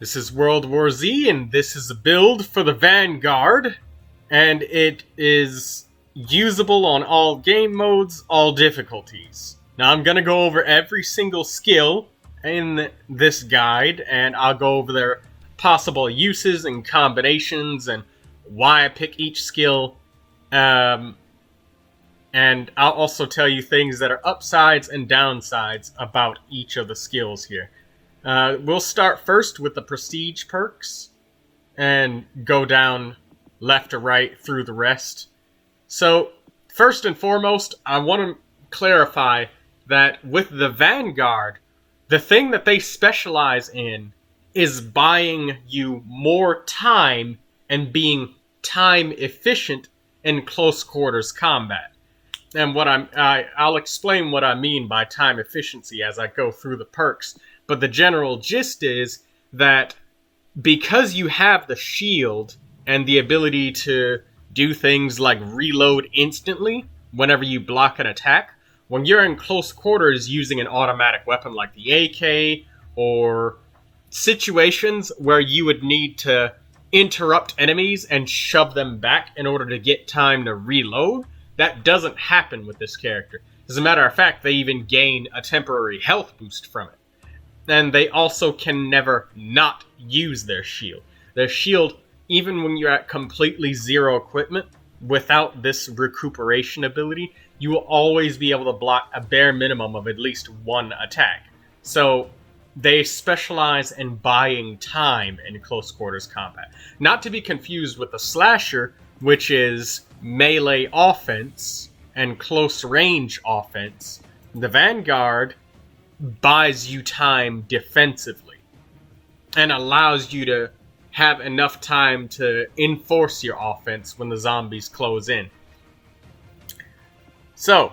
This is World War Z, and this is a build for the Vanguard, and it is usable on all game modes, all difficulties. Now I'm gonna go over every single skill in this guide, and I'll go over their possible uses and combinations, and why I pick each skill, and I'll also tell you things that are upsides and downsides about each of the skills here. We'll start first with the prestige perks and go down left to right through the rest. So, first and foremost, I want to clarify that with the Vanguard, the thing that they specialize in is buying you more time and being time efficient in close quarters combat. And I'll explain what I mean by time efficiency as I go through the perks. But the general gist is that because you have the shield and the ability to do things like reload instantly whenever you block an attack, when you're in close quarters using an automatic weapon like the AK, or situations where you would need to interrupt enemies and shove them back in order to get time to reload, that doesn't happen with this character. As a matter of fact, they even gain a temporary health boost from it. And they also can never not use their shield. Their shield, even when you're at completely zero equipment, without this recuperation ability, you will always be able to block a bare minimum of at least one attack. So they specialize in buying time in close quarters combat. Not to be confused with the slasher, which is melee offense and close range offense. The Vanguard buys you time defensively and allows you to have enough time to enforce your offense when the zombies close in. So,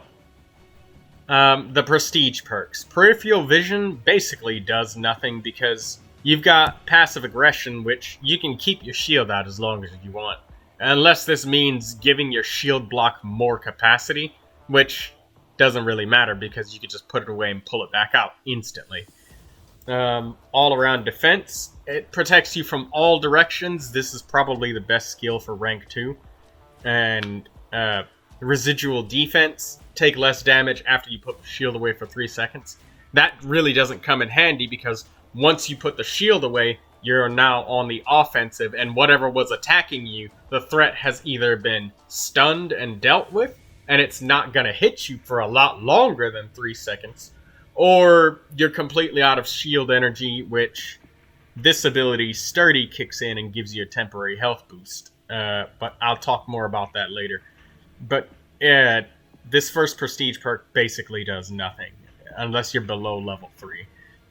the prestige perks. Peripheral vision basically does nothing because you've got passive aggression, which you can keep your shield out as long as you want. Unless this means giving your shield block more capacity, which doesn't really matter because you can just put it away and pull it back out instantly. All-around defense. It protects you from all directions. This is probably the best skill for rank 2. And residual defense. Take less damage after you put the shield away for 3 seconds. That really doesn't come in handy because once you put the shield away, you're now on the offensive, and whatever was attacking you, the threat has either been stunned and dealt with, and it's not going to hit you for a lot longer than 3 seconds, or you're completely out of shield energy, which this ability, Sturdy, kicks in and gives you a temporary health boost. But I'll talk more about that later. But this first prestige perk basically does nothing, unless you're below level 3.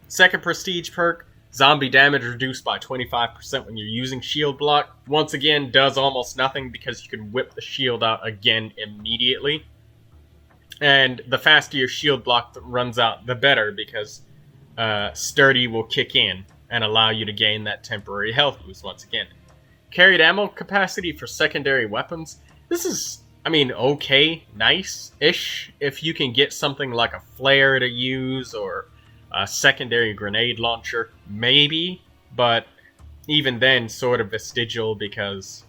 Second prestige perk, zombie damage reduced by 25% when you're using shield block. Once again, does almost nothing because you can whip the shield out again immediately. And the faster your shield block runs out, the better, because Sturdy will kick in and allow you to gain that temporary health boost once again. Carried ammo capacity for secondary weapons. This is, okay, nice-ish if you can get something like a flare to use or a secondary grenade launcher, maybe, but even then, sort of vestigial because,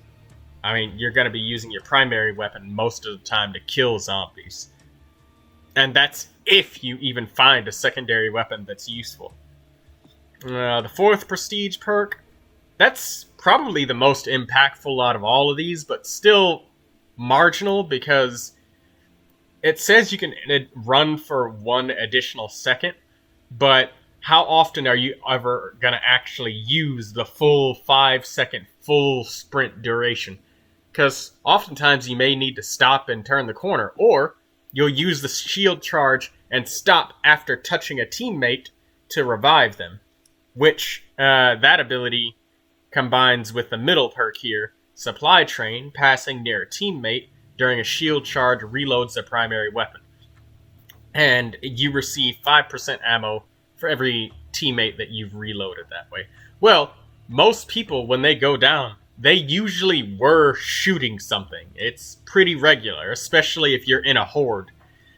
you're going to be using your primary weapon most of the time to kill zombies. And that's if you even find a secondary weapon that's useful. The fourth prestige perk, that's probably the most impactful out of all of these, but still marginal because it says you can run for 1 additional second, but how often are you ever going to actually use the full 5-second full sprint duration? Because oftentimes you may need to stop and turn the corner, or you'll use the shield charge and stop after touching a teammate to revive them, which that ability combines with the middle perk here, Supply Train. Passing near a teammate during a shield charge reloads their primary weapon. And you receive 5% ammo for every teammate that you've reloaded that way. Well, most people, when they go down, they usually were shooting something. It's pretty regular, especially if you're in a horde.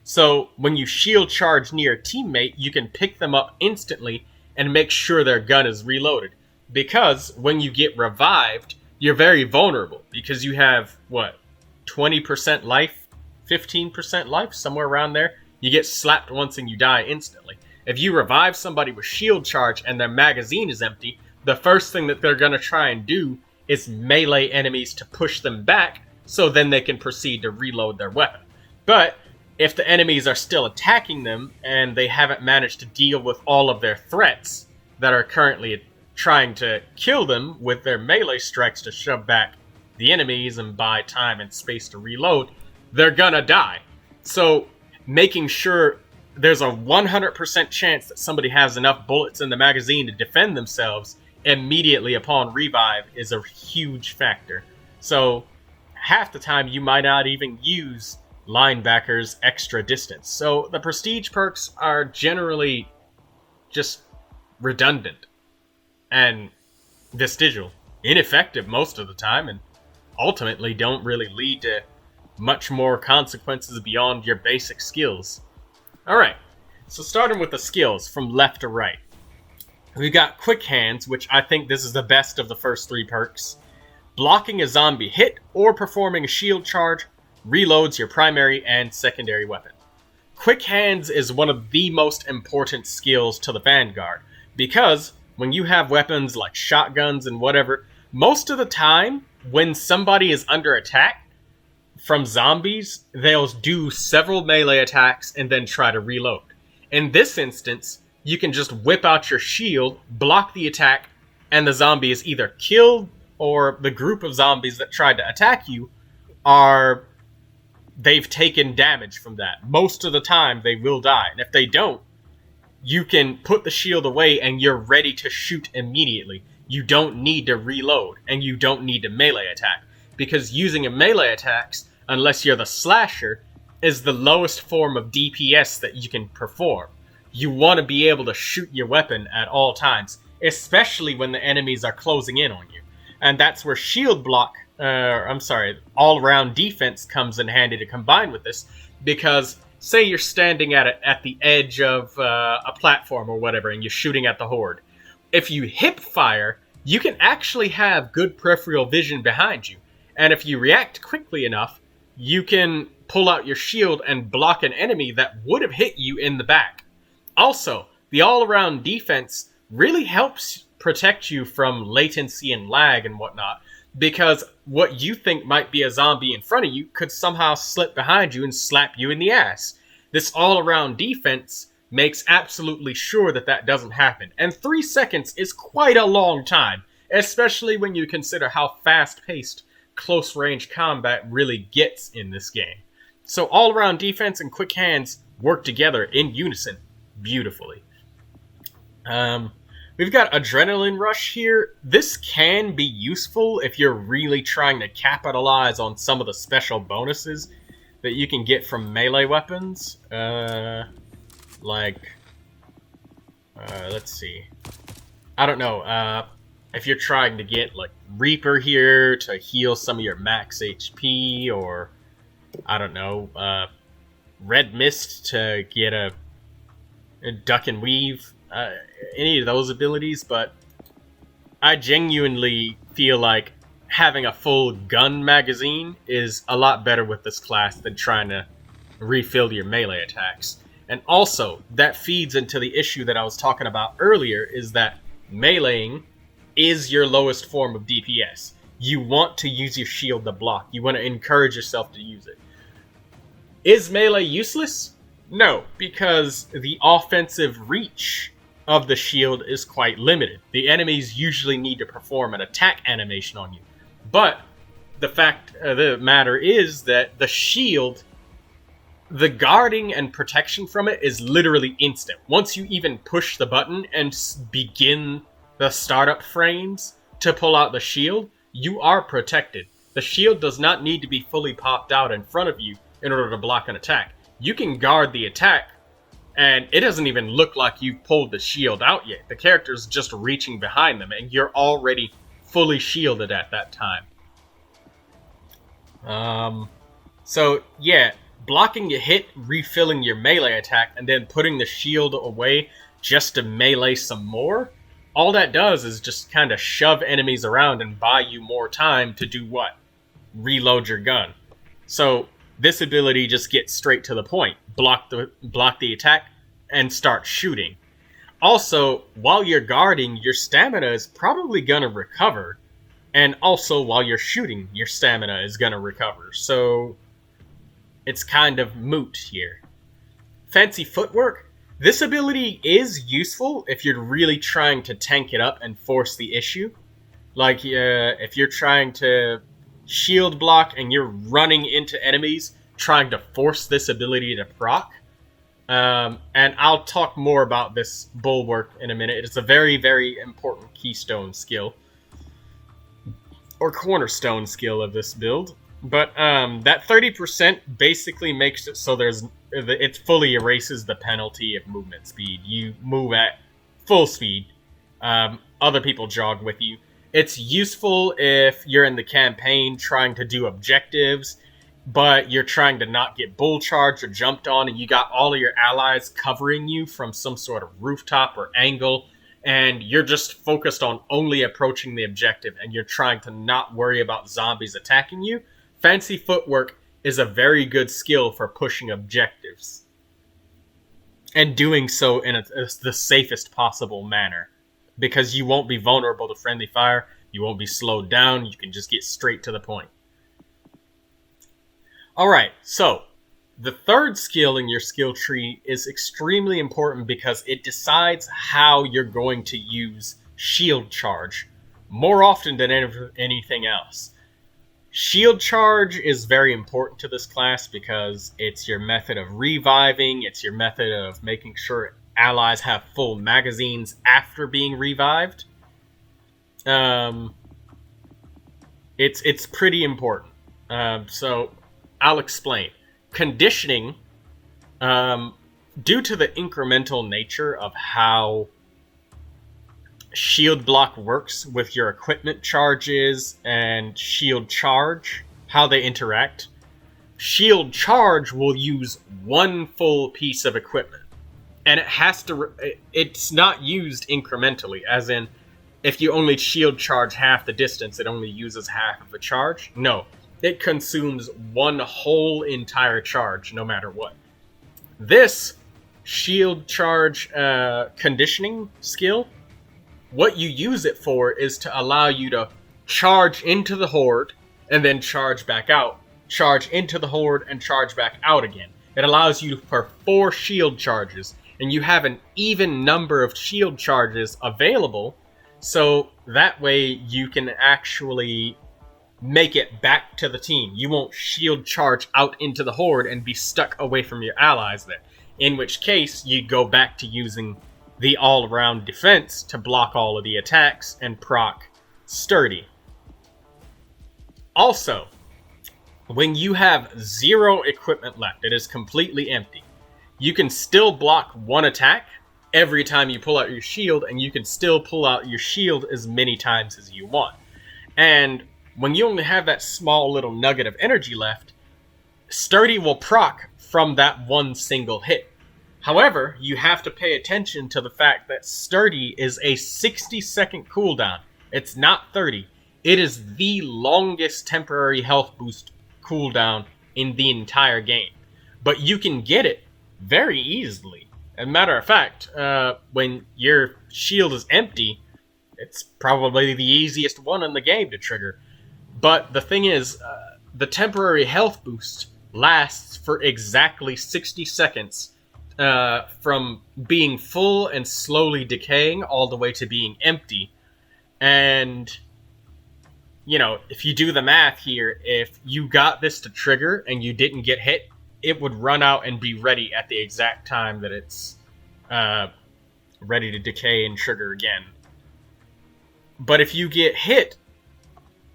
So when you shield charge near a teammate, you can pick them up instantly and make sure their gun is reloaded. because when you get revived, you're very vulnerable because you have, what, 20% life, 15% life, somewhere around there. You get slapped once and you die instantly. If you revive somebody with shield charge and their magazine is empty, the first thing that they're going to try and do is melee enemies to push them back, so then they can proceed to reload their weapon. But if the enemies are still attacking them and they haven't managed to deal with all of their threats that are currently trying to kill them with their melee strikes to shove back the enemies and buy time and space to reload, they're gonna die. So making sure there's a 100% chance that somebody has enough bullets in the magazine to defend themselves immediately upon revive is a huge factor. So half the time you might not even use linebackers extra distance. So the prestige perks are generally just redundant and vestigial, ineffective most of the time, and ultimately don't really lead to much more consequences beyond your basic skills. Alright, so starting with the skills from left to right. We've got Quick Hands, which I think this is the best of the first three perks. Blocking a zombie hit or performing a shield charge reloads your primary and secondary weapon. Quick Hands is one of the most important skills to the Vanguard, because when you have weapons like shotguns and whatever, most of the time when somebody is under attack from zombies, they'll do several melee attacks and then try to reload. In this instance, you can just whip out your shield, block the attack, and the zombie is either killed or the group of zombies that tried to attack you they've taken damage from that. Most of the time, they will die. And if they don't, you can put the shield away and you're ready to shoot immediately. You don't need to reload, and you don't need to melee attack. Because using a melee attacks, unless you're the slasher, is the lowest form of DPS that you can perform. You want to be able to shoot your weapon at all times, especially when the enemies are closing in on you. And that's where shield block, all-around defense comes in handy to combine with this, because say you're standing at the edge of a platform or whatever, and you're shooting at the horde. If you hip fire, you can actually have good peripheral vision behind you, and if you react quickly enough, you can pull out your shield and block an enemy that would have hit you in the back. Also, the all-around defense really helps protect you from latency and lag and whatnot, because what you think might be a zombie in front of you could somehow slip behind you and slap you in the ass. This all-around defense makes absolutely sure that that doesn't happen. And 3 seconds is quite a long time, especially when you consider how fast-paced close-range combat really gets in this game. So all-around defense and quick hands work together in unison beautifully. We've got Adrenaline Rush here. This can be useful if you're really trying to capitalize on some of the special bonuses that you can get from melee weapons. Let's see. I don't know. If you're trying to get, like, Reaper here to heal some of your max HP, or, I don't know, Red Mist to get a duck and weave. Any of those abilities, but I genuinely feel like having a full gun magazine is a lot better with this class than trying to refill your melee attacks. And also, that feeds into the issue that I was talking about earlier, is that meleeing is your lowest form of DPS. You want to use your shield to block. You want to encourage yourself to use it. Is melee useless? No, because the offensive reach of the shield is quite limited. The enemies usually need to perform an attack animation on you. But the fact of the matter is that the shield, the guarding and protection from it is literally instant. Once you even push the button and begin the startup frames to pull out the shield, you are protected. The shield does not need to be fully popped out in front of you in order to block an attack. You can guard the attack, and it doesn't even look like you've pulled the shield out yet. The character's just reaching behind them, and you're already fully shielded at that time. So, yeah, blocking a hit, refilling your melee attack, and then putting the shield away just to melee some more all that does is just kind of shove enemies around and buy you more time to do what? Reload your gun. So this ability just gets straight to the point. Block the attack and start shooting. Also, while you're guarding, your stamina is probably going to recover. And also, while you're shooting, your stamina is going to recover. So it's kind of moot here. Fancy footwork. This ability is useful if you're really trying to tank it up and force the issue. Like, if you're trying to shield block and you're running into enemies, trying to force this ability to proc. And I'll talk more about this bulwark in a minute. It's a very, very important keystone skill. Or cornerstone skill of this build. But that 30% basically makes it so it fully erases the penalty of movement speed. You move at full speed. Other people jog with you. It's useful if you're in the campaign trying to do objectives, but you're trying to not get bull charged or jumped on, and you got all of your allies covering you from some sort of rooftop or angle, and you're just focused on only approaching the objective, and you're trying to not worry about zombies attacking you. Fancy footwork is a very good skill for pushing objectives. And doing so in the safest possible manner. Because you won't be vulnerable to friendly fire, you won't be slowed down, you can just get straight to the point. Alright, so the third skill in your skill tree is extremely important because it decides how you're going to use shield charge more often than anything else. Shield charge is very important to this class because it's your method of reviving, it's your method of making sure allies have full magazines after being revived. It's pretty important. So I'll explain. Conditioning, due to the incremental nature of how shield block works with your equipment charges and shield charge, how they interact, shield charge will use one full piece of equipment. And it's not used incrementally, as in, if you only shield charge half the distance, it only uses half of a charge. No, it consumes one whole entire charge, no matter what. This shield charge conditioning skill, what you use it for is to allow you to charge into the horde, and then charge back out, charge into the horde, and charge back out again. It allows you for 4 shield charges, and you have an even number of shield charges available, so that way you can actually make it back to the team. You won't shield charge out into the horde and be stuck away from your allies there, in which case you go back to using the all-around defense to block all of the attacks and proc sturdy. Also, when you have 0 equipment left, it is completely empty, you can still block one attack every time you pull out your shield, and you can still pull out your shield as many times as you want. And when you only have that small little nugget of energy left, sturdy will proc from that one single hit. However, you have to pay attention to the fact that sturdy is a 60-second cooldown. It's not 30. It is the longest temporary health boost cooldown in the entire game. But you can get it very easily. As a matter of fact, when your shield is empty, it's probably the easiest one in the game to trigger. But the thing is, the temporary health boost lasts for exactly 60 seconds from being full and slowly decaying all the way to being empty. And, you know, if you do the math here, if you got this to trigger and you didn't get hit, it would run out and be ready at the exact time that it's ready to decay and trigger again. But if you get hit,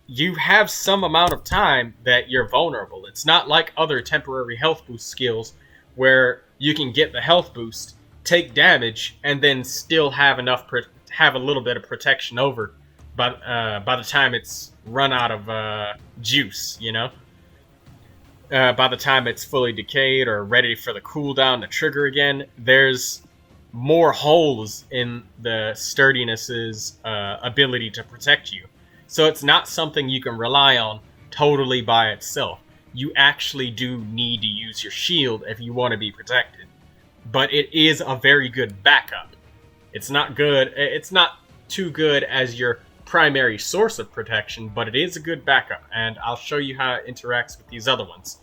you have some amount of time that you're vulnerable. It's not like other temporary health boost skills where you can get the health boost, take damage, and then still have have a little bit of protection over by the time it's run out of juice, you know? By the time it's fully decayed or ready for the cooldown to trigger again, there's more holes in the sturdiness's ability to protect you. So it's not something you can rely on totally by itself. You actually do need to use your shield if you want to be protected. But it is a very good backup. It's not good. It's not too good as your primary source of protection, but it is a good backup, and I'll show you how it interacts with these other ones.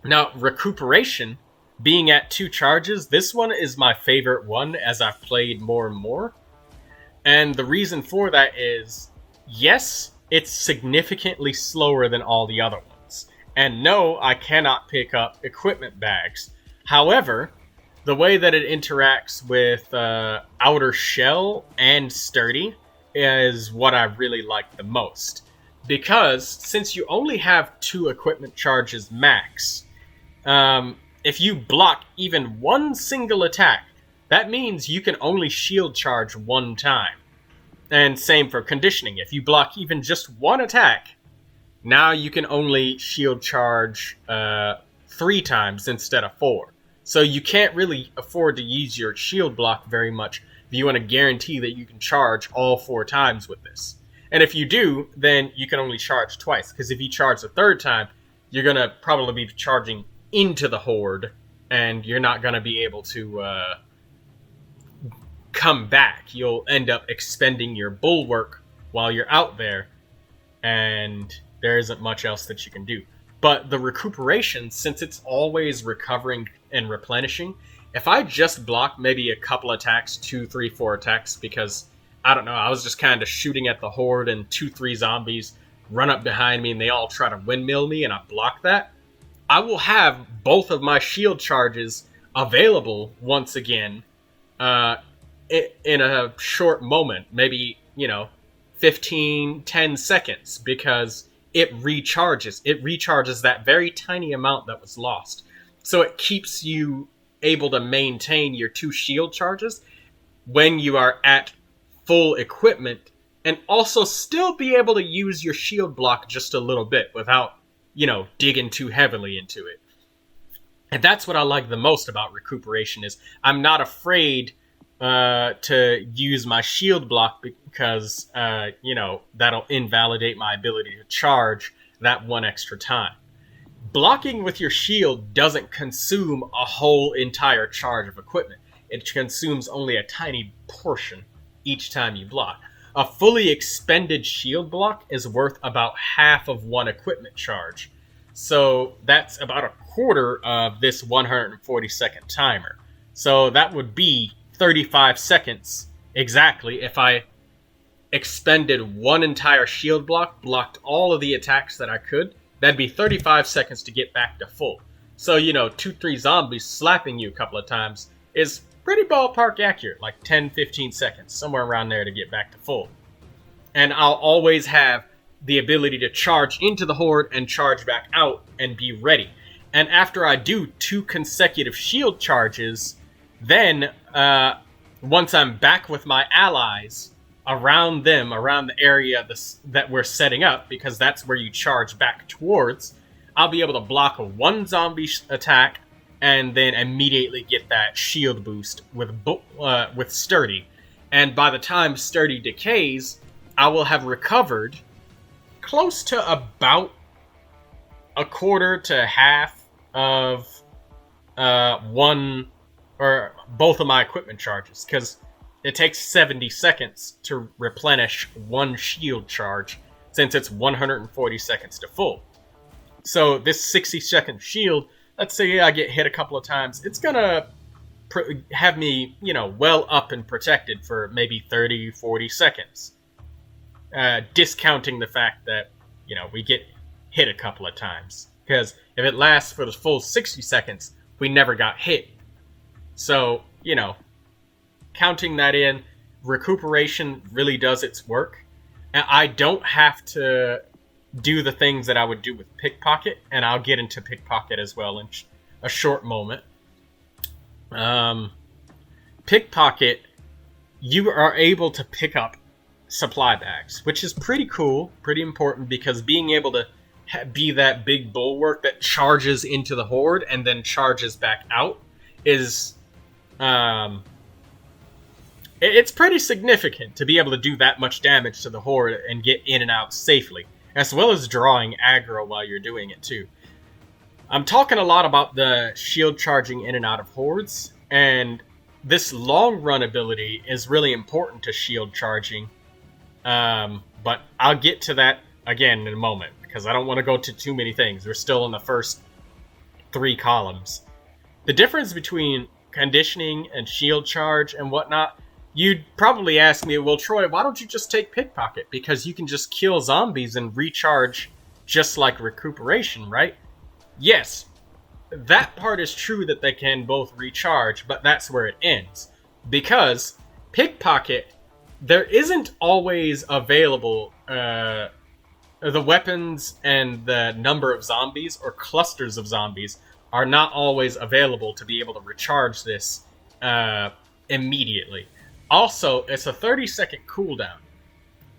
Now, Recuperation, being at 2 charges, this one is my favorite one as I've played more and more. And the reason for that is, yes, it's significantly slower than all the other ones. And no, I cannot pick up equipment bags. However, the way that it interacts with Outer Shell and Sturdy is what I really like the most. Because since you only have 2 equipment charges max, if you block even one single attack, that means you can only shield charge 1 time. And same for conditioning. If you block even just 1 attack, now you can only shield charge 3 times instead of 4. So you can't really afford to use your shield block very much if you want to guarantee that you can charge all 4 times with this. And if you do, then you can only charge twice. Because if you charge the 3rd time, you're going to probably be charging into the horde. And you're not going to be able to come back. You'll end up expending your bulwark while you're out there. And there isn't much else that you can do. But the Recuperation, since it's always recovering and replenishing, if I just block maybe a couple attacks, 2, 3, 4 attacks, because, I don't know, I was just kind of shooting at the horde and 2, 3 zombies run up behind me and they all try to windmill me and I block that, I will have both of my shield charges available once again in a short moment, maybe, 15, 10 seconds, because it recharges. It recharges that very tiny amount that was lost. So it keeps you able to maintain your 2 shield charges when you are at full equipment, and also still be able to use your shield block just a little bit without, digging too heavily into it. And that's what I like the most about Recuperation is I'm not afraid to use my shield block because, that'll invalidate my ability to charge that 1 extra time. Blocking with your shield doesn't consume a whole entire charge of equipment. It consumes only a tiny portion each time you block. A fully expended shield block is worth about half of 1 equipment charge. So that's about a quarter of this 140-second timer. So that would be 35 seconds exactly if I expended 1 entire shield block, blocked all of the attacks that I could. That'd be 35 seconds to get back to full. So, 2, 3 zombies slapping you a couple of times is pretty ballpark accurate, like 10, 15 seconds, somewhere around there to get back to full. And I'll always have the ability to charge into the horde and charge back out and be ready. And after I do 2 consecutive shield charges, then once I'm back with my allies around them, around the area that we're setting up, because that's where you charge back towards, I'll be able to block a 1 zombie attack and then immediately get that shield boost with Sturdy. And by the time Sturdy decays, I will have recovered close to about a quarter to half of 1 or both of my equipment charges, because it takes 70 seconds to replenish 1 shield charge since it's 140 seconds to full. So this 60-second shield, let's say I get hit a couple of times, it's gonna have me, well up and protected for maybe 30, 40 seconds. Discounting the fact that, we get hit a couple of times. Because if it lasts for the full 60 seconds, we never got hit. So, counting that in, Recuperation really does its work. And I don't have to do the things that I would do with Pickpocket, and I'll get into Pickpocket as well in a short moment. Pickpocket, you are able to pick up supply bags, which is pretty cool, pretty important, because being able to be that big bulwark that charges into the horde and then charges back out is Um, it's pretty significant to be able to do that much damage to the horde and get in and out safely, as well as drawing aggro while you're doing it too. I'm talking a lot about the shield charging in and out of hordes, and this long run ability is really important to shield charging. But I'll get to that again in a moment, because I don't want to go to too many things. We're still in the first 3 columns. The difference between conditioning and shield charge and whatnot, you'd probably ask me, well, Troy, why don't you just take pickpocket? Because you can just kill zombies and recharge just like recuperation, right? Yes, that part is true that they can both recharge, but that's where it ends. Because pickpocket, there isn't always available the weapons and the number of zombies or clusters of zombies are not always available to be able to recharge this immediately. Also, it's a 30-second cooldown.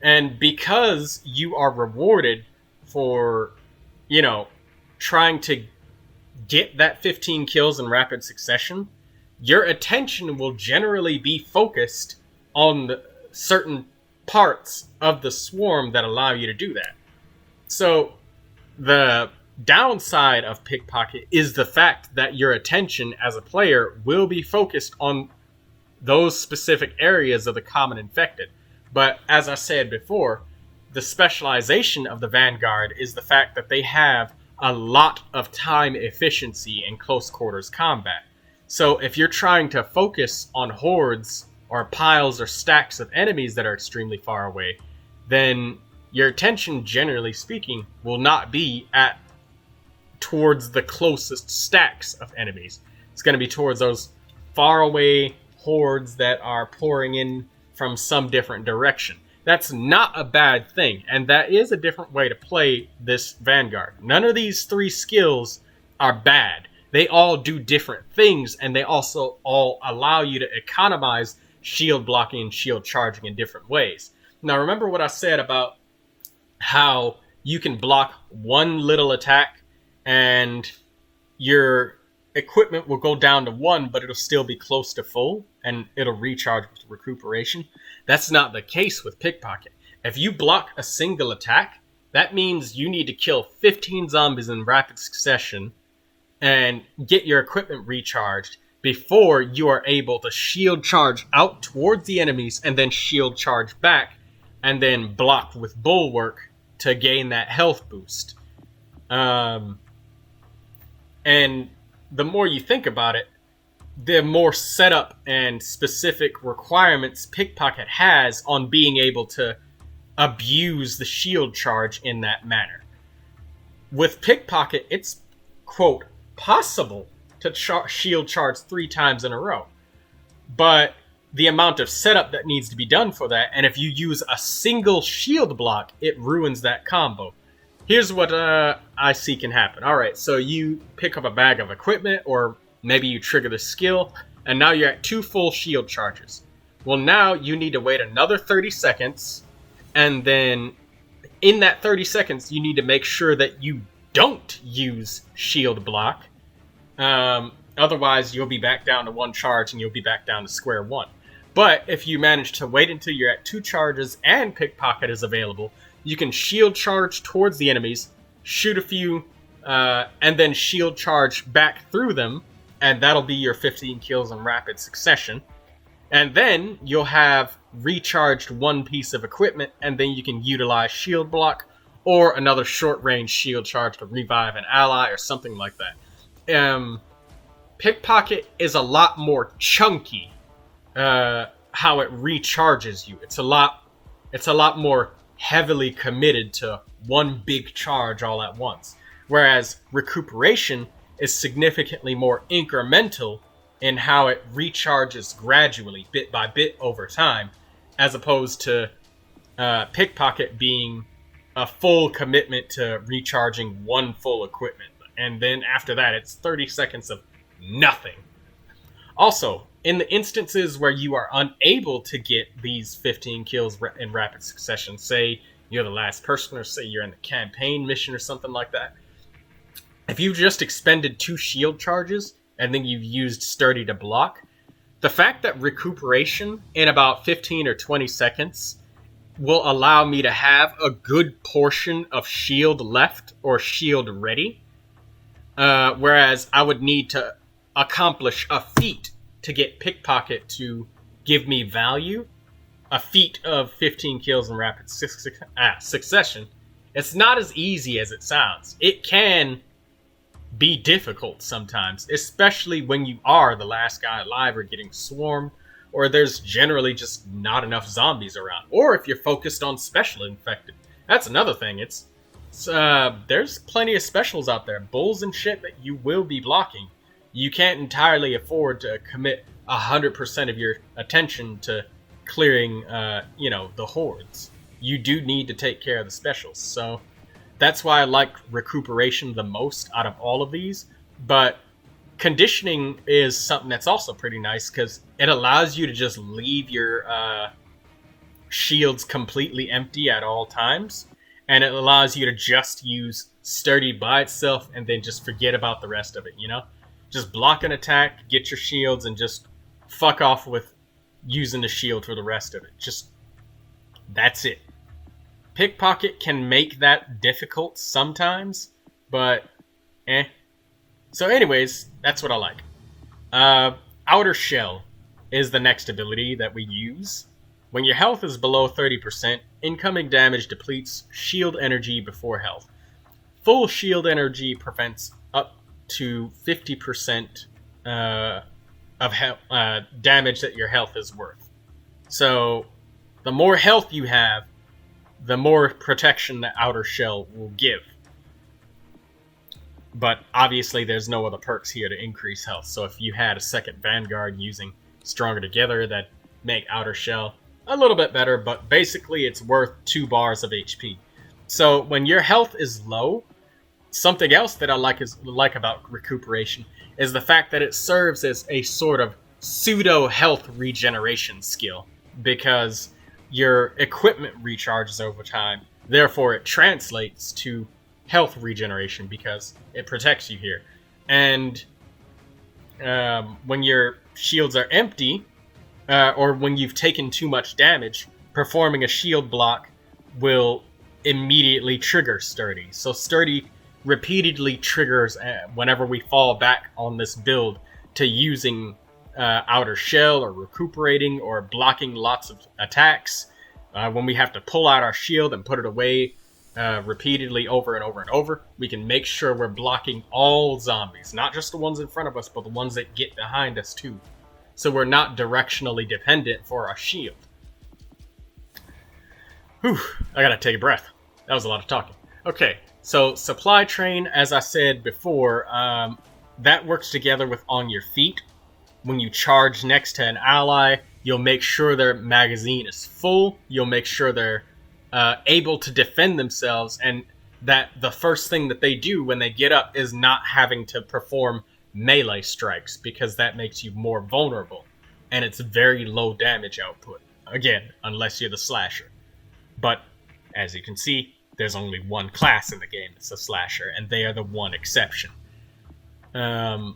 And because you are rewarded for, trying to get that 15 kills in rapid succession, your attention will generally be focused on certain parts of the swarm that allow you to do that. So, the downside of pickpocket is the fact that your attention as a player will be focused on those specific areas of the common infected. But as I said before, the specialization of the Vanguard is the fact that they have a lot of time efficiency in close quarters combat. So if you're trying to focus on hordes or piles or stacks of enemies that are extremely far away, then your attention, generally speaking, will not be towards the closest stacks of enemies. It's going to be towards those far away hordes that are pouring in from some different direction. That's not a bad thing, and that is a different way to play this Vanguard. None of these 3 skills are bad. They all do different things, and they also all allow you to economize shield blocking and shield charging in different ways. Now, remember what I said about how you can block one little attack and your equipment will go down to 1, but it'll still be close to full, and it'll recharge with recuperation. That's not the case with pickpocket. If you block a single attack, that means you need to kill 15 zombies in rapid succession and get your equipment recharged before you are able to shield charge out towards the enemies and then shield charge back and then block with bulwark to gain that health boost. And the more you think about it, the more setup and specific requirements pickpocket has on being able to abuse the shield charge in that manner. With pickpocket, it's, quote, possible to shield charge 3 times in a row. But the amount of setup that needs to be done for that, and if you use a single shield block, it ruins that combo. Here's what I see can happen. Alright, so you pick up a bag of equipment, or maybe you trigger the skill, and now you're at 2 full shield charges. Well, now you need to wait another 30 seconds, and then in that 30 seconds, you need to make sure that you don't use shield block. Otherwise, you'll be back down to 1 charge, and you'll be back down to square 1. But if you manage to wait until you're at 2 charges and pickpocket is available, you can shield charge towards the enemies, shoot a few, and then shield charge back through them, and that'll be your 15 kills in rapid succession. And then you'll have recharged 1 piece of equipment, and then you can utilize shield block or another short-range shield charge to revive an ally or something like that. Pickpocket is a lot more chunky how it recharges you. It's a lot more heavily committed to 1 big charge all at once. Whereas recuperation is significantly more incremental in how it recharges gradually, bit by bit over time, as opposed to pickpocket being a full commitment to recharging 1 full equipment. And then after that, it's 30 seconds of nothing. Also, in the instances where you are unable to get these 15 kills in rapid succession, say you're the last person, or say you're in the campaign mission or something like that, if you've just expended 2 shield charges and then you've used Sturdy to block, The fact that recuperation in about 15 or 20 seconds will allow me to have a good portion of shield left or shield ready, whereas I would need to accomplish a feat to get pickpocket to give me value, a feat of 15 kills in rapid succession. It's not as easy as it sounds. It can be difficult sometimes, especially when you are the last guy alive or getting swarmed, or there's generally just not enough zombies around, or if you're focused on special infected. That's another thing. There's plenty of specials out there, bulls and shit, that you will be blocking. You can't entirely afford to commit 100% of your attention to clearing, the hordes. You do need to take care of the specials. So that's why I like recuperation the most out of all of these. But conditioning is something that's also pretty nice because it allows you to just leave your shields completely empty at all times. And it allows you to just use sturdy by itself and then just forget about the rest of it, Just block an attack, get your shields, and just fuck off with using the shield for the rest of it. Just, that's it. Pickpocket can make that difficult sometimes, but So anyways, that's what I like. Outer Shell is the next ability that we use. When your health is below 30%, incoming damage depletes shield energy before health. Full shield energy prevents up to 50% of damage that your health is worth. So the more health you have, the more protection the Outer Shell will give. But obviously there's no other perks here to increase health. So if you had a second Vanguard using Stronger Together, that make Outer Shell a little bit better, but basically it's worth 2 bars of HP. So when your health is low, something else that I like about recuperation is the fact that it serves as a sort of pseudo health regeneration skill, because your equipment recharges over time. Therefore, it translates to health regeneration because it protects you here. And when your shields are empty, or when you've taken too much damage, performing a shield block will immediately trigger Sturdy. So Sturdy repeatedly triggers whenever we fall back on this build to using Outer Shell or recuperating or blocking lots of attacks. When we have to pull out our shield and put it away repeatedly over and over and over, we can make sure we're blocking all zombies, not just the ones in front of us, but the ones that get behind us too. So we're not directionally dependent for our shield. Whew, I gotta take a breath. That was a lot of talking. Okay, so supply train, as I said before, that works together with on your feet. When you charge next to an ally, you'll make sure their magazine is full. You'll make sure they're able to defend themselves, and that the first thing that they do when they get up is not having to perform melee strikes, because that makes you more vulnerable, and it's very low damage output. Again, unless you're the slasher. But as you can see, there's only one class in the game that's a slasher, and they are the one exception. And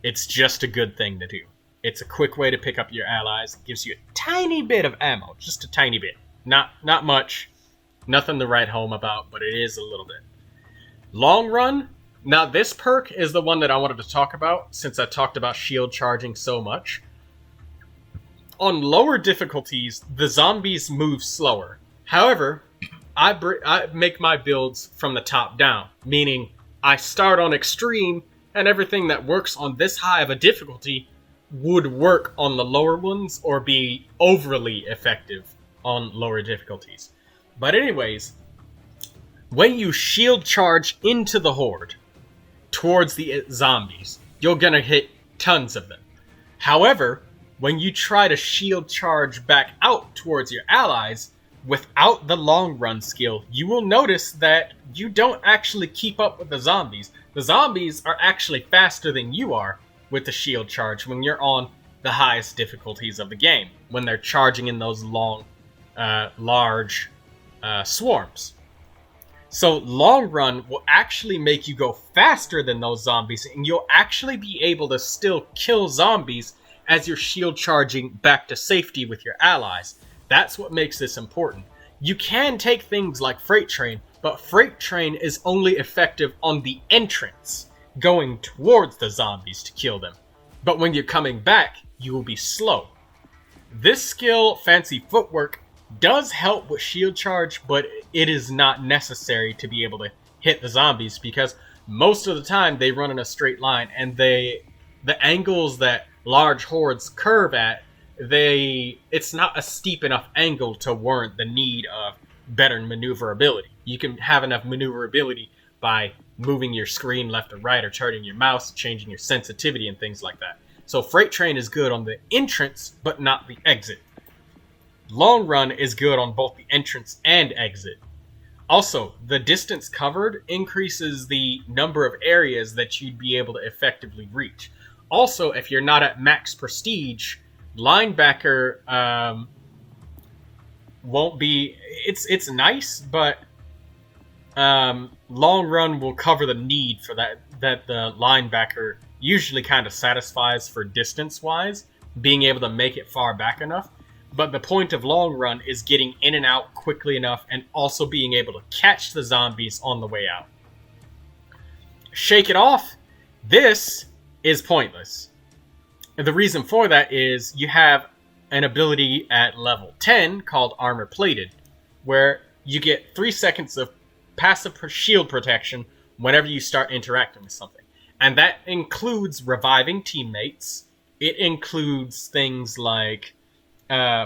it's just a good thing to do. It's a quick way to pick up your allies. It gives you a tiny bit of ammo, just a tiny bit. Not much, nothing to write home about, but it is a little bit. Long run. Now, this perk is the one that I wanted to talk about, since I talked about shield charging so much. On lower difficulties, the zombies move slower. However, I make my builds from the top down, meaning I start on extreme, and everything that works on this high of a difficulty would work on the lower ones or be overly effective on lower difficulties. But anyways, when you shield charge into the horde, towards the zombies, you're gonna hit tons of them. However, when you try to shield charge back out towards your allies without the long run skill, you will notice that you don't actually keep up with the zombies. The zombies are actually faster than you are with the shield charge when you're on the highest difficulties of the game, when they're charging in those long, large swarms. So long run will actually make you go faster than those zombies, and you'll actually be able to still kill zombies as you're shield charging back to safety with your allies. That's what makes this important. You can take things like Freight Train, but Freight Train is only effective on the entrance, going towards the zombies to kill them. But when you're coming back, you will be slow. This skill, Fancy Footwork, does help with shield charge, but it is not necessary to be able to hit the zombies, because most of the time they run in a straight line, and the angles that large hordes curve at, it's not a steep enough angle to warrant the need of better maneuverability. You can have enough maneuverability by moving your screen left or right, or turning your mouse, changing your sensitivity and things like that. So Freight Train is good on the entrance, but not the exit. Long Run is good on both the entrance and exit. Also, the distance covered increases the number of areas that you'd be able to effectively reach. Also, if you're not at max prestige, linebacker won't be... It's nice, but long run will cover the need for that the linebacker usually kind of satisfies for distance-wise, being able to make it far back enough. But the point of long run is getting in and out quickly enough, and also being able to catch the zombies on the way out. Shake it off. This is pointless. And the reason for that is you have an ability at level 10 called Armor Plated, where you get 3 seconds of passive shield protection whenever you start interacting with something. And that includes reviving teammates. It includes things like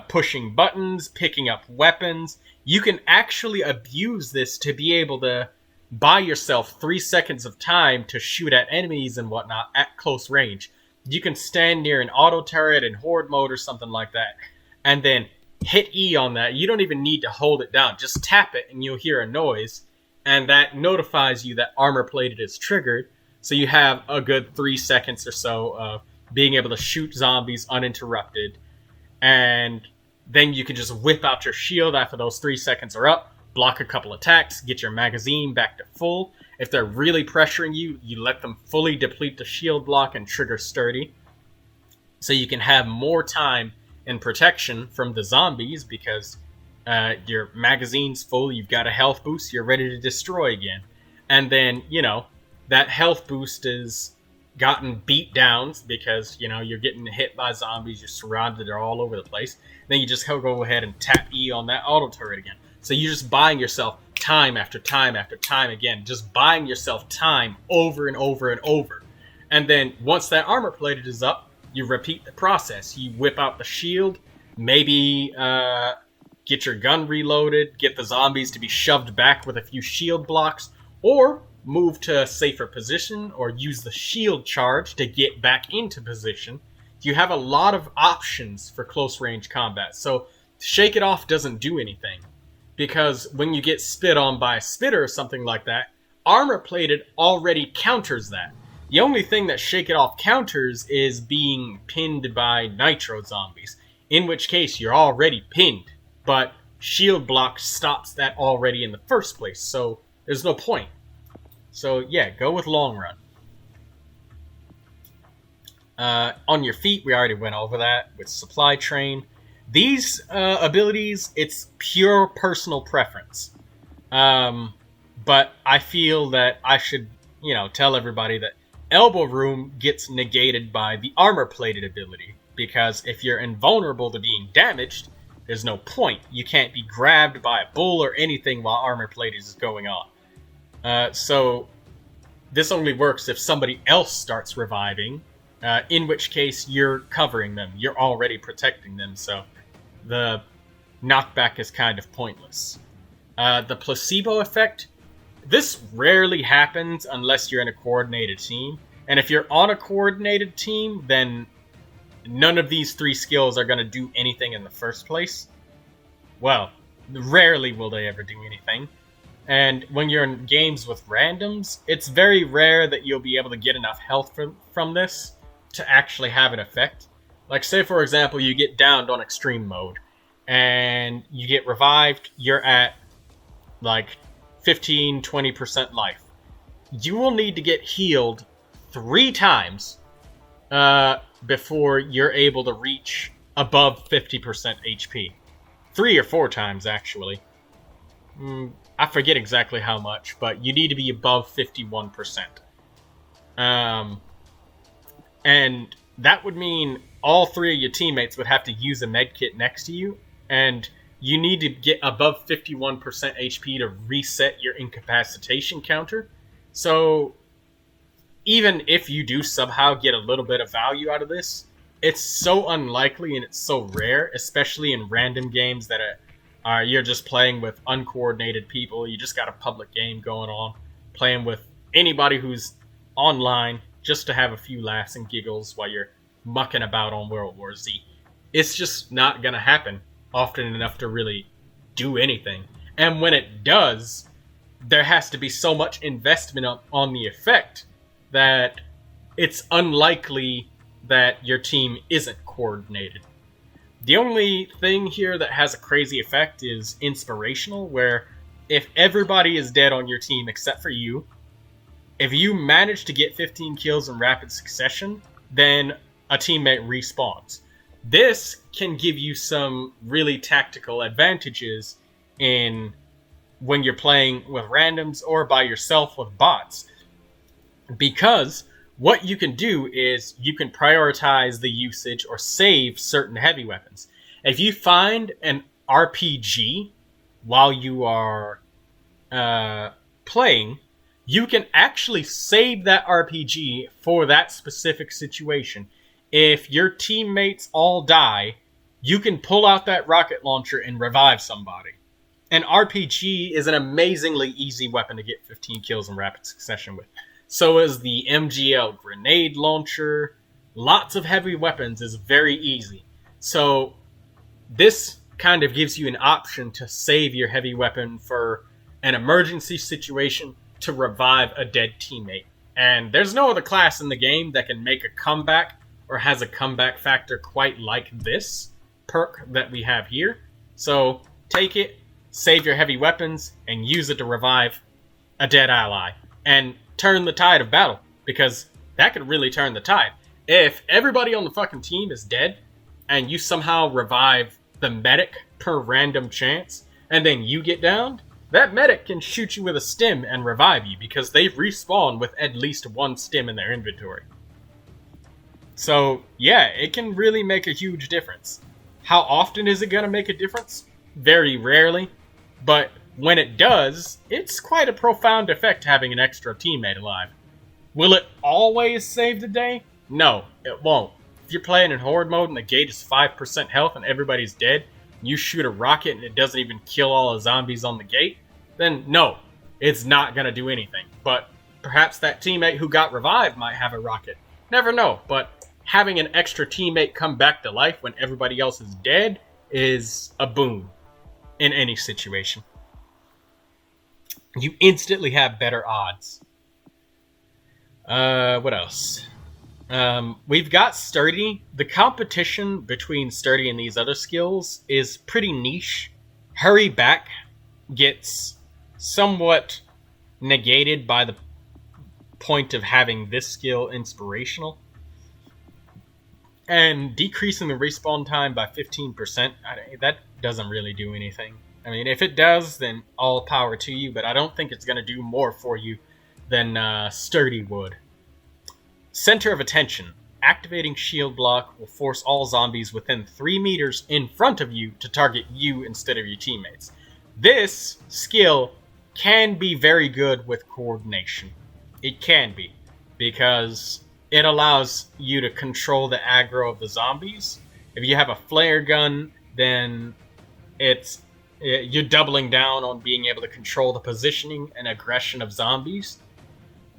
pushing buttons, picking up weapons. You can actually abuse this to be able to buy yourself 3 seconds of time to shoot at enemies and whatnot at close range. You can stand near an auto turret in horde mode or something like that, and then hit E on that. You don't even need to hold it down. Just tap it and you'll hear a noise, and that notifies you that Armor Plated is triggered. So you have a good 3 seconds or so of being able to shoot zombies uninterrupted. And then you can just whip out your shield after those 3 seconds are up, block a couple attacks, get your magazine back to full. If they're really pressuring you, you let them fully deplete the shield block and trigger Sturdy. So you can have more time and protection from the zombies because your magazine's full, you've got a health boost, you're ready to destroy again. And then, that health boost is gotten beat down because, you're getting hit by zombies, you're surrounded, they're all over the place. Then you just go ahead and tap E on that auto turret again. So you're just buying yourself time after time after time again, just buying yourself time over and over and over. And then once that Armor Plated is up, you repeat the process. You whip out the shield, maybe get your gun reloaded, get the zombies to be shoved back with a few shield blocks, or move to a safer position, or use the shield charge to get back into position. You have a lot of options for close range combat. So Shake It Off doesn't do anything, because when you get spit on by a spitter or something like that, Armor Plated already counters that. The only thing that Shake It Off counters is being pinned by nitro zombies, in which case you're already pinned, but shield block stops that already in the first place, so there's no point. So yeah, go with long run. On your feet, we already went over that with Supply Train. These abilities, it's pure personal preference. But I feel that I should, tell everybody that Elbow Room gets negated by the Armor Plated ability. Because if you're invulnerable to being damaged, there's no point. You can't be grabbed by a bull or anything while Armor Plated is going on. So this only works if somebody else starts reviving, in which case you're covering them. You're already protecting them, so the knockback is kind of pointless. The placebo effect, this rarely happens unless you're in a coordinated team. And if you're on a coordinated team, then none of these 3 skills are going to do anything in the first place. Well, rarely will they ever do anything. And when you're in games with randoms, it's very rare that you'll be able to get enough health from this to actually have an effect. Like, say, for example, you get downed on extreme mode, and you get revived, you're at, 15-20% life. You will need to get healed 3 times before you're able to reach above 50% HP. 3 or 4 times, actually. I forget exactly how much, but you need to be above 51%. And that would mean all 3 of your teammates would have to use a medkit next to you, and you need to get above 51% HP to reset your incapacitation counter. So even if you do somehow get a little bit of value out of this, it's so unlikely and it's so rare, especially in random games that you're just playing with uncoordinated people. You just got a public game going on, playing with anybody who's online just to have a few laughs and giggles while you're mucking about on World War Z. It's just not going to happen often enough to really do anything. And when it does, there has to be so much investment on the effect that it's unlikely that your team isn't coordinated. The only thing here that has a crazy effect is inspirational, where if everybody is dead on your team except for you, if you manage to get 15 kills in rapid succession, then a teammate respawns. This can give you some really tactical advantages in when you're playing with randoms or by yourself with bots. Because what you can do is you can prioritize the usage or save certain heavy weapons. If you find an RPG while you are playing, you can actually save that RPG for that specific situation. If your teammates all die, you can pull out that rocket launcher and revive somebody. An RPG is an amazingly easy weapon to get 15 kills in rapid succession with. So is the MGL grenade launcher. Lots of heavy weapons is very easy. So this kind of gives you an option to save your heavy weapon for an emergency situation to revive a dead teammate. And there's no other class in the game that can make a comeback or has a comeback factor quite like this perk that we have here. So take it, save your heavy weapons, and use it to revive a dead ally. And turn the tide of battle, because that could really turn the tide. If everybody on the fucking team is dead, and you somehow revive the medic per random chance, and then you get downed, that medic can shoot you with a stim and revive you, because they respawn with at least 1 stim in their inventory. So, yeah, it can really make a huge difference. How often is it going to make a difference? Very rarely. But when it does, it's quite a profound effect having an extra teammate alive. Will it always save the day? No, it won't. If you're playing in Horde mode and the gate is 5% health and everybody's dead, you shoot a rocket and it doesn't even kill all the zombies on the gate, then no, it's not going to do anything. But perhaps that teammate who got revived might have a rocket. Never know, but having an extra teammate come back to life when everybody else is dead is a boon in any situation. You instantly have better odds. What else? We've got Sturdy. The competition between Sturdy and these other skills is pretty niche. Hurry Back gets somewhat negated by the point of having this skill inspirational. And decreasing the respawn time by 15%, that doesn't really do anything. I mean, if it does, then all power to you, but I don't think it's going to do more for you than Sturdy would. Center of Attention. Activating shield block will force all zombies within 3 meters in front of you to target you instead of your teammates. This skill can be very good with coordination. It can be, because it allows you to control the aggro of the zombies. If you have a flare gun, then you're doubling down on being able to control the positioning and aggression of zombies.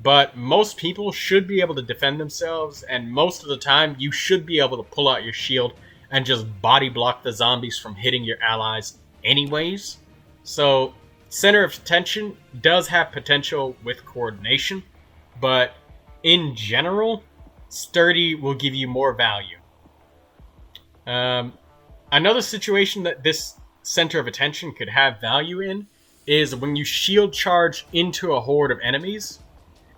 But most people should be able to defend themselves, and most of the time you should be able to pull out your shield and just body block the zombies from hitting your allies anyways. So Center of Attention does have potential with coordination, but in general, Sturdy will give you more value. Another situation that this Center of Attention could have value in is when you shield charge into a horde of enemies,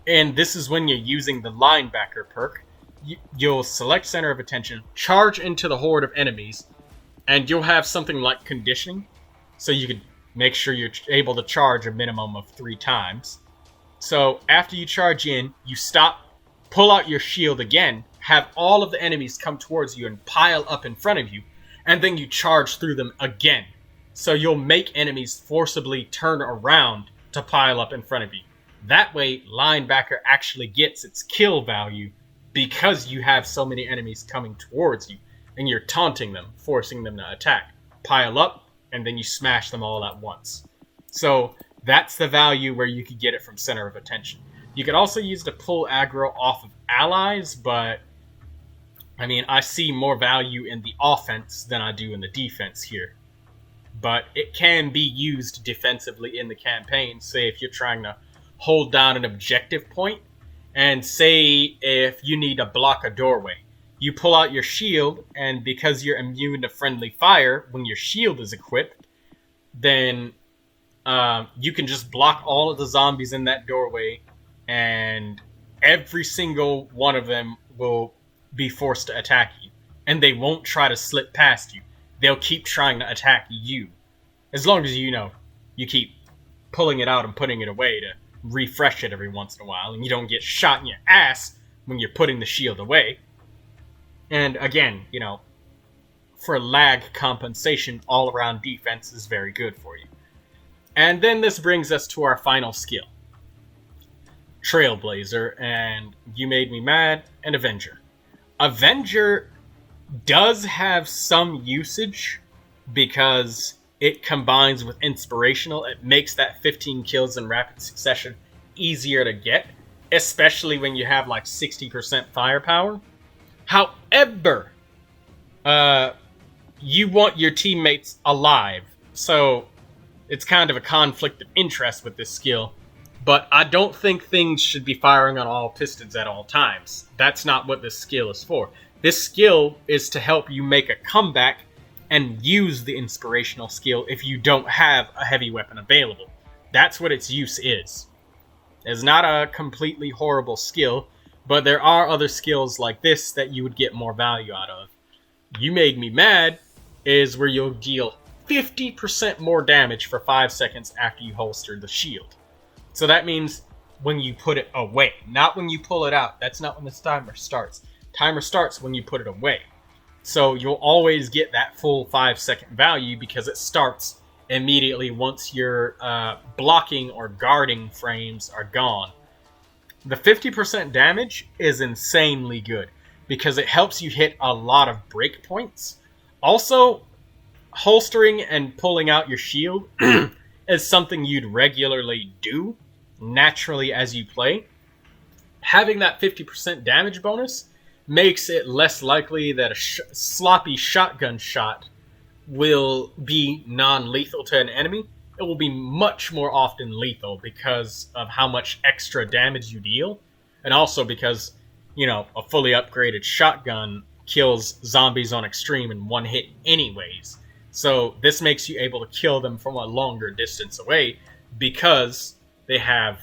and this is when you're using the linebacker perk, you'll select center of attention, charge into the horde of enemies, and you'll have something like conditioning, so you can make sure you're able to charge a minimum of 3 times. So after you charge in, you stop, pull out your shield again, have all of the enemies come towards you and pile up in front of you, and then you charge through them again. So you'll make enemies forcibly turn around to pile up in front of you. That way, linebacker actually gets its kill value because you have so many enemies coming towards you, and you're taunting them, forcing them to attack. Pile up, and then you smash them all at once. So that's the value where you could get it from center of attention. You could also use to pull aggro off of allies, but I mean, I see more value in the offense than I do in the defense here. But it can be used defensively in the campaign. Say if you're trying to hold down an objective point, and say if you need to block a doorway, you pull out your shield, and because you're immune to friendly fire when your shield is equipped, then you can just block all of the zombies in that doorway, and every single one of them will be forced to attack you, and they won't try to slip past you. They'll keep trying to attack you, as long as you keep pulling it out and putting it away to refresh it every once in a while, and you don't get shot in your ass when you're putting the shield away. And again, for lag compensation, all-around defense is very good for you. And then this brings us to our final skill. Trailblazer, and You Made Me Mad, and Avenger. Avenger does have some usage because it combines with Inspirational. It makes that 15 kills in rapid succession easier to get, especially when you have like 60% firepower. However, you want your teammates alive, so it's kind of a conflict of interest with this skill. But I don't think things should be firing on all pistons at all times. That's not what this skill is for. This skill is to help you make a comeback and use the Inspirational skill if you don't have a heavy weapon available. That's what its use is. It's not a completely horrible skill, but there are other skills like this that you would get more value out of. You Made Me Mad is where you'll deal 50% more damage for 5 seconds after you holster the shield. So that means when you put it away, not when you pull it out. That's not when the timer starts. Timer starts when you put it away. So you'll always get that full 5-second value because it starts immediately once your blocking or guarding frames are gone. The 50% damage is insanely good because it helps you hit a lot of breakpoints. Also, holstering and pulling out your shield is something you'd regularly do naturally as you play. Having that 50% damage bonus makes it less likely that a sloppy shotgun shot will be non-lethal to an enemy. It will be much more often lethal because of how much extra damage you deal, and also because, a fully upgraded shotgun kills zombies on extreme in one hit anyways. So this makes you able to kill them from a longer distance away because they have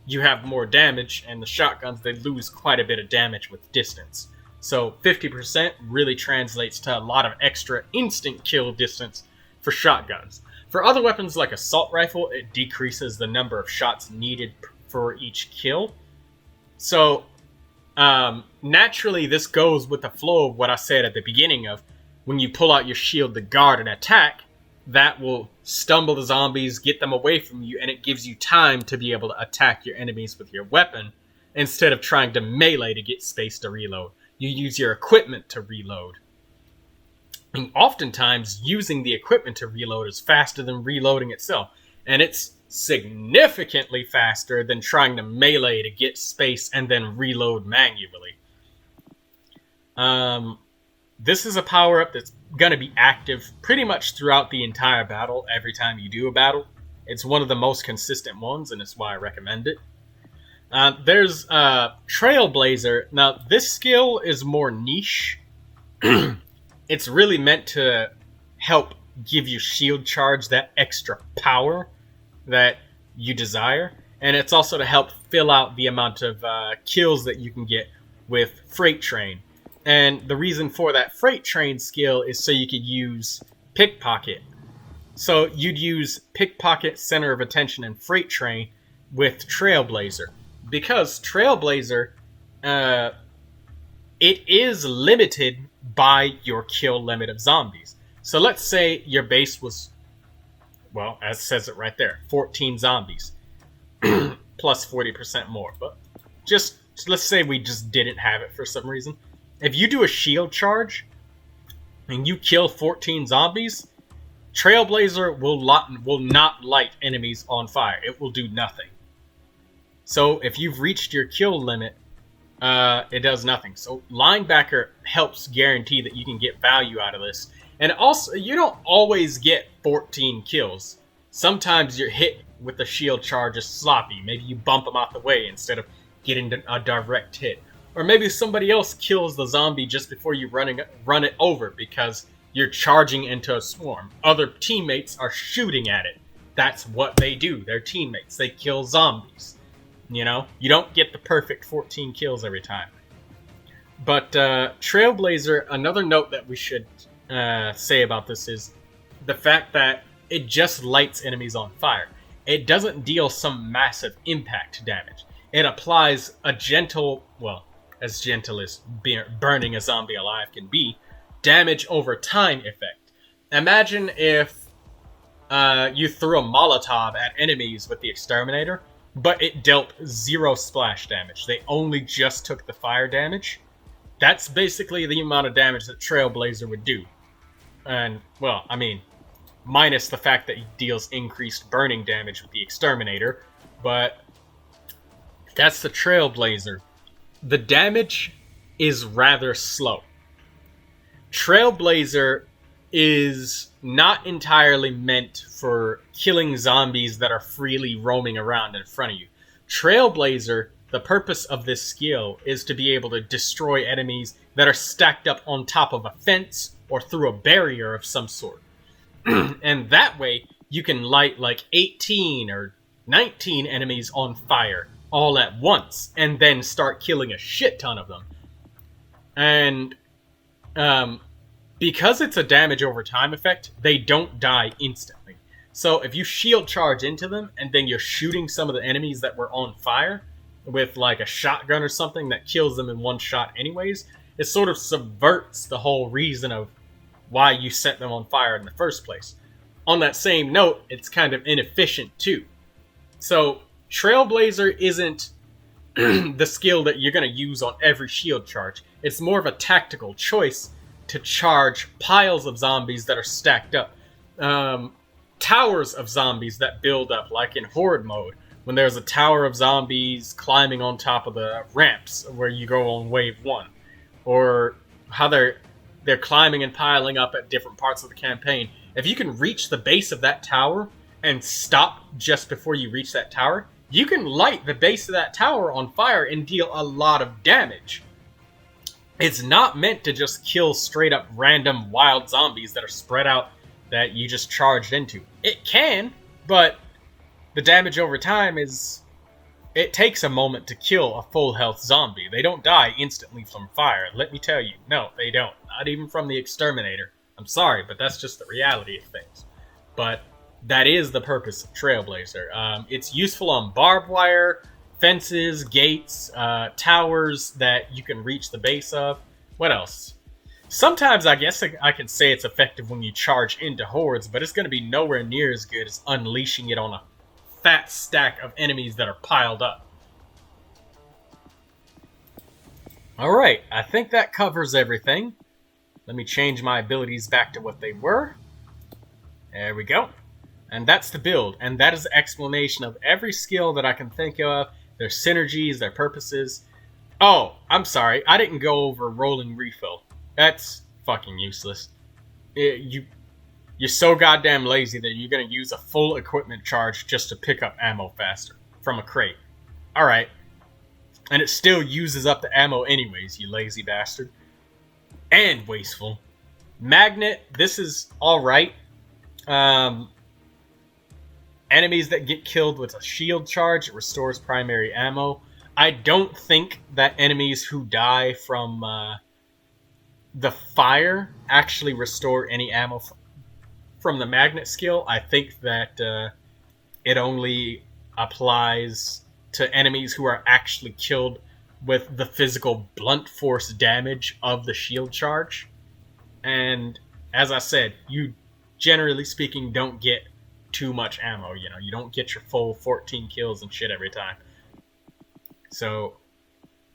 you have more damage, and the shotguns, they lose quite a bit of damage with distance. So 50% really translates to a lot of extra instant kill distance for shotguns. For other weapons like assault rifle, it decreases the number of shots needed for each kill. So naturally this goes with the flow of what I said at the beginning of when you pull out your shield to guard and attack, that will stumble the zombies, get them away from you, and it gives you time to be able to attack your enemies with your weapon instead of trying to melee to get space to reload. You use your equipment to reload. And oftentimes, using the equipment to reload is faster than reloading itself. And it's significantly faster than trying to melee to get space and then reload manually. This is a power-up that's going to be active pretty much throughout the entire battle, every time you do a battle. It's one of the most consistent ones, and it's why I recommend it. There's Trailblazer. Now, this skill is more niche. It's really meant to help give you shield charge, that extra power that you desire. And it's also to help fill out the amount of kills that you can get with Freight Train. And the reason for that Freight Train skill is so you could use Pickpocket. So you'd use Pickpocket, Center of Attention, and Freight Train with Trailblazer. Because Trailblazer, it is limited by your kill limit of zombies. So let's say your base was, well, as it says it right there, 14 zombies. Plus 40% more. But just, let's say we just didn't have it for some reason. If you do a shield charge, and you kill 14 zombies, Trailblazer will not light enemies on fire. It will do nothing. So if you've reached your kill limit, it does nothing. So Linebacker helps guarantee that you can get value out of this. And also, you don't always get 14 kills. Sometimes you're hit with the shield charge is sloppy. Maybe you bump them out the way instead of getting a direct hit. Or maybe somebody else kills the zombie just before you run it over because you're charging into a swarm. Other teammates are shooting at it. That's what they do. They're teammates. They kill zombies. You know? You don't get the perfect 14 kills every time. But Trailblazer, another note that we should say about this is the fact that it just lights enemies on fire. It doesn't deal some massive impact damage. It applies a gentle, well, as gentle as burning a zombie alive can be, damage over time effect. Imagine if you threw a Molotov at enemies with the Exterminator, but it dealt 0 splash damage. They only just took the fire damage. That's basically the amount of damage that Trailblazer would do. And, well, I mean, minus the fact that he deals increased burning damage with the Exterminator, but that's the Trailblazer. The damage is rather slow. Trailblazer is not entirely meant for killing zombies that are freely roaming around in front of you. Trailblazer, the purpose of this skill is to be able to destroy enemies that are stacked up on top of a fence or through a barrier of some sort. And that way, you can light like 18 or 19 enemies on fire all at once, and then start killing a shit ton of them. And because it's a damage over time effect, they don't die instantly. So if you shield charge into them, and then you're shooting some of the enemies that were on fire with like a shotgun or something that kills them in one shot anyways, it sort of subverts the whole reason of why you set them on fire in the first place. On that same note, it's kind of inefficient too. So Trailblazer isn't the skill that you're going to use on every shield charge. It's more of a tactical choice to charge piles of zombies that are stacked up. Towers of zombies that build up, like in Horde mode, when there's a tower of zombies climbing on top of the ramps where you go on wave 1. Or how they're climbing and piling up at different parts of the campaign. If you can reach the base of that tower and stop just before you reach that tower, you can light the base of that tower on fire and deal a lot of damage. It's not meant to just kill straight up random wild zombies that are spread out that you just charged into. It can, but the damage over time is... It takes a moment to kill a full health zombie. They don't die instantly from fire, let me tell you. No, they don't. Not even from the Exterminator. I'm sorry, but that's just the reality of things. But that is the purpose of Trailblazer. It's useful on barbed wire, fences, gates, towers that you can reach the base of. What else? Sometimes I guess I can say it's effective when you charge into hordes, but it's going to be nowhere near as good as unleashing it on a fat stack of enemies that are piled up. Alright, I think that covers everything. Let me change my abilities back to what they were. There we go. And that's the build. And that is the explanation of every skill that I can think of. Their synergies, their purposes. Oh, I'm sorry. I didn't go over rolling refill. That's fucking useless. You're so goddamn lazy that you're going to use a full equipment charge just to pick up ammo faster from a crate. Alright. And it still uses up the ammo anyways, you lazy bastard. And wasteful. Magnet, this is alright. Um, enemies that get killed with a shield charge, it restores primary ammo. I don't think that enemies who die from the fire actually restore any ammo from the magnet skill. I think that it only applies to enemies who are actually killed with the physical blunt force damage of the shield charge. And as I said, you generally speaking don't get too much ammo. You know, you don't get your full 14 kills and shit every time. So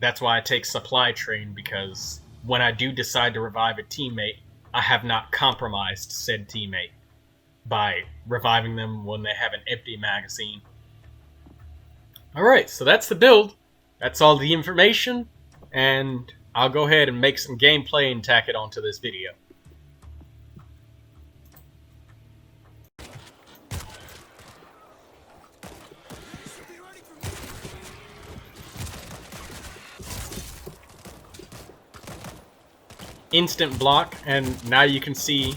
that's why I take supply train, because when I do decide to revive a teammate, I have not compromised said teammate by reviving them when they have an empty magazine. Alright, so that's the build. That's all the information, and I'll go ahead and make some gameplay and tack it onto this video. Instant block, and now you can see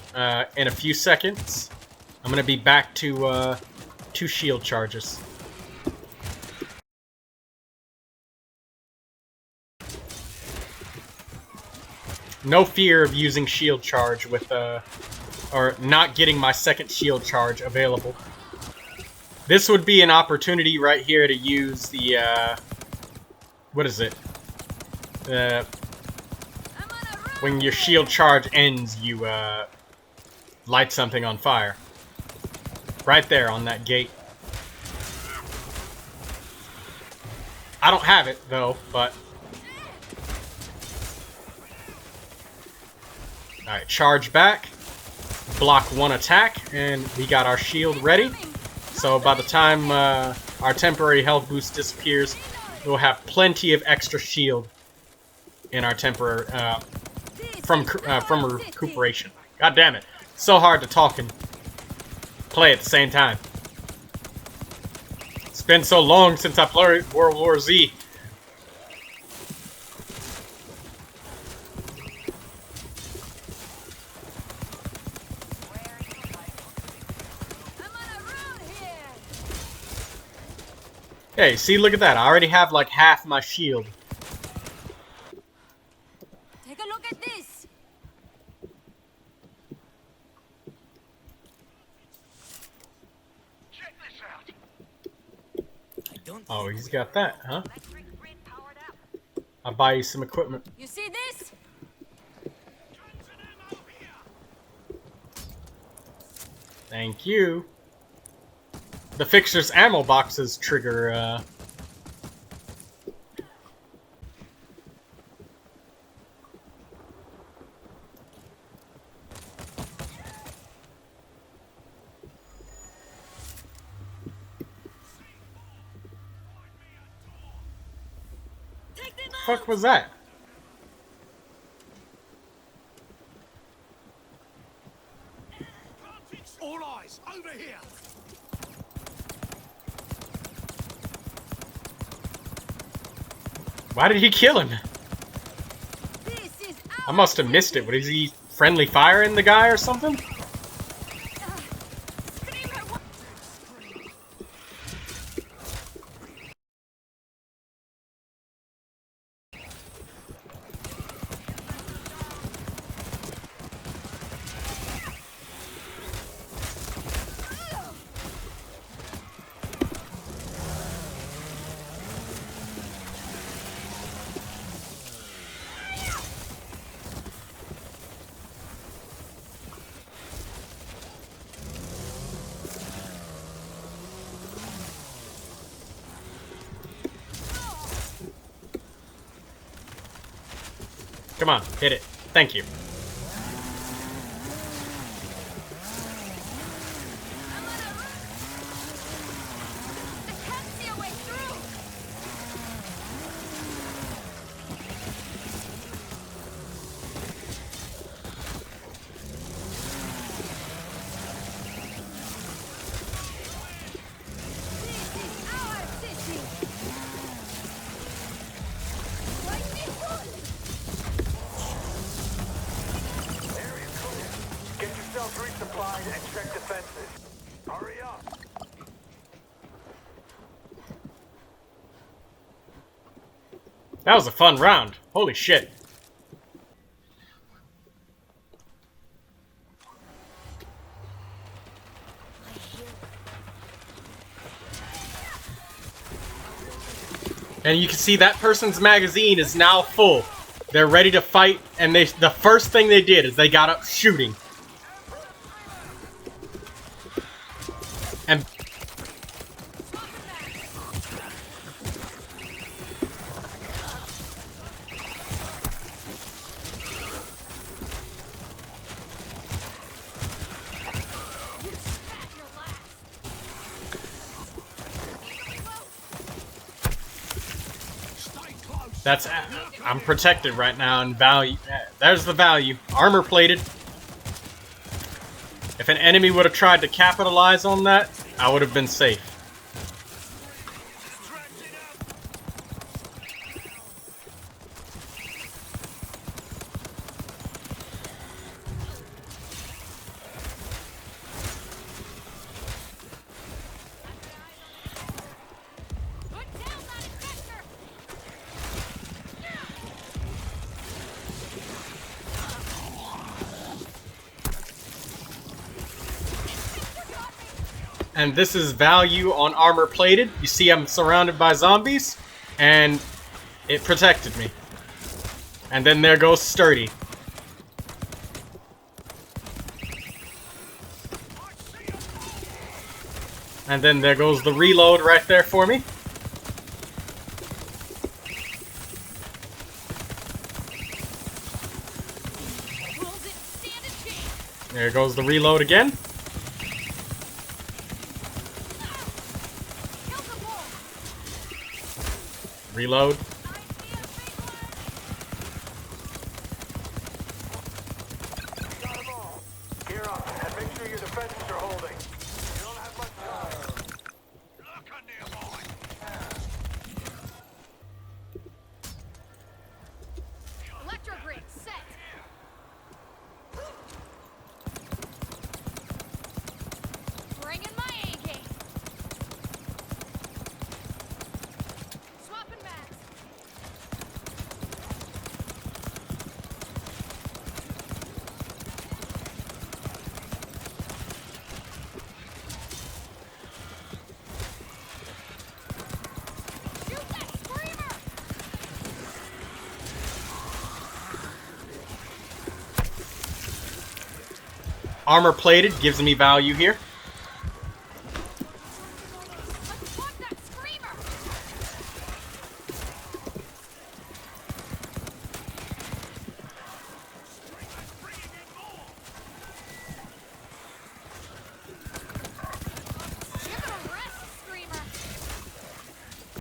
in a few seconds I'm going to be back to 2 shield charges. No fear of using shield charge with or not getting my second shield charge available. This would be an opportunity right here to use the what is it? When your shield charge ends, you light something on fire. Right there on that gate. I don't have it though, but alright, charge back, block 1 attack, and we got our shield ready. So by the time our temporary health boost disappears, we'll have plenty of extra shield in our temporary from recuperation. God damn it, so hard to talk and play at the same time. It's been so long since I played World War Z. Hey, see, look at that. I already have like half my shield. Take a look at this. Check this out. Oh, he's got that, huh? I'll buy you some equipment. You see this? Thank you. The fixer's ammo boxes trigger, fuck was that? All eyes, over here. Why did he kill him? This is I must have missed it. Was he friendly firing the guy or something? Come on, hit it. Thank you. I can't see a way through. This is our city. Right this one. That was a fun round. Holy shit. And you can see that person's magazine is now full. They're ready to fight, and the first thing they did is they got up shooting. And that's... I'm protected right now, and value... There's the value. Armor plated. If an enemy would have tried to capitalize on that, I would have been safe. And this is value on armor plated. You see I'm surrounded by zombies, and it protected me. And then there goes sturdy. And then there goes the reload right there for me. There goes the reload again. Reload. Got 'em all. Gear up and make sure your defenses are holding. You don't have much time. Look nearby. Electro grid set. Bring in my A game. Swapping mats. Shoot that screamer! Armor plated gives me value here.